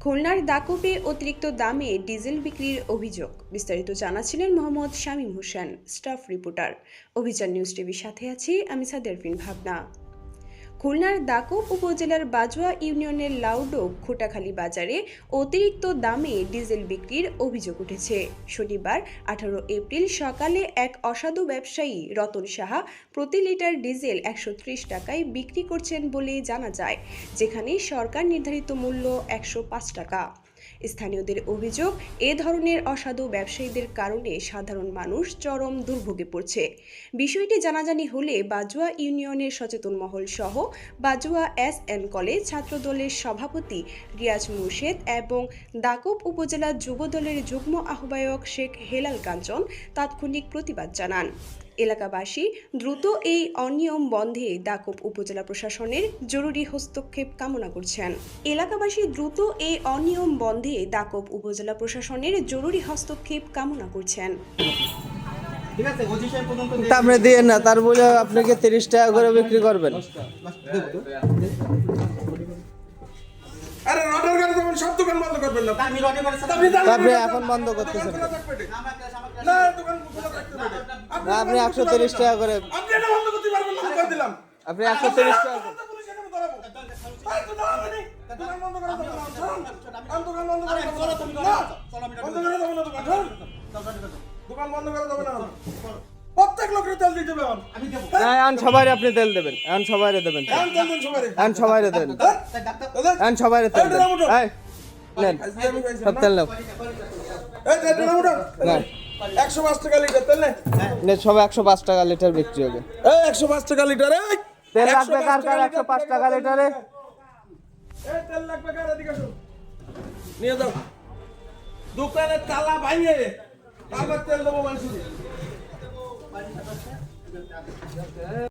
খুলনার দাকুপে অতিরিক্ত দামে ডিজেল বিক্রির অভিযোগ। বিস্তারিত জানাচ্ছিলেন মোহাম্মদ শামীম হোসেন, স্টাফ রিপোর্টার, অভিযান নিউজ টিভির সাথে আছি আমি সাদেরফিন ভাবনা। খুলনার দাকুপ উপজেলার বাজুয়া ইউনিয়নের লাউডোক খোটাখালী বাজারে অতিরিক্ত দামে ডিজেল বিক্রির অভিযোগ উঠেছে। শনিবার 18 এপ্রিল সকালে এক অসাধু ব্যবসায়ী রতন সাহা প্রতি লিটার ডিজেল 130 টাকায় বিক্রি করছেন বলে জানা যায়, যেখানে সরকার নির্ধারিত মূল্য 105 টাকা। স্থানীয়দের অভিযোগ, এ ধরনের অসাধু ব্যবসায়ীদের কারণে সাধারণ মানুষ চরম দুর্ভোগে পড়ছে। বিষয়টি জানাজানি হলে বাজুয়া ইউনিয়নের সচেতন মহল সহ বাজুয়া এস.এন. কলেজ ছাত্রদলের সভাপতি রিয়াজ মুর্শেদ এবং দাকুপ উপজেলা যুবদলের যুগ্ম আহ্বায়ক শেখ হেলাল কাঞ্চন তাৎক্ষণিক প্রতিবাদ জানান। এলাকাবাসী দ্রুত এই অনিয়ম বন্ধে দাকুপ উপজেলা প্রশাসনের জরুরি হস্তক্ষেপ কামনা করছেন। আপনি দিয়ে না, তার বলে আপনাকে 30 টাকা করে বিক্রি করবেন। আরে রডের গাড়ি যখন সব দোকান বন্ধ করবেন না, আপনি এখন বন্ধ করতেছেন না দোকান খোলা রাখতে হবে। না, আপনি 130 টাকা করে, আপনি এটা বন্ধ করতে পারবেন না, আমি কই দিলাম। আপনি 130 টাকা করে। পুলিশের কাছে ধরাবো। এই তো দাঁড়াবেন, দোকান বন্ধ করে দেবো না, চলুন। আমি দোকান বন্ধ করে দেবো না, বন্ধ করে দেবো না দোকান, চলুন। দোকান বন্ধ করে দেবো না, প্রত্যেক লোকের তেল দিতে হবে। আমি দেবো না, এখন সবাই আপনি তেল দেবেন, এখন সবাই দেবেন, তেল দেন সবারে, এখন সবাই দেবেন, এখন সবাই তেল দেন। এই নেন, সব তেল নাও। এই তেল উঠো না, 105 টাকা লিটার তেল নে। নে, সবাই 105 টাকা লিটার বিক্রি হবে। এই 105 টাকা লিটার, এই তেল লাগবে কার কার 105 টাকা লিটারে? এই তেল লাগবে কার, এদিকে আসো, নিয়ে যাও। দোকানের তালা ভাঙে আবার তেল দেবো মানুষের।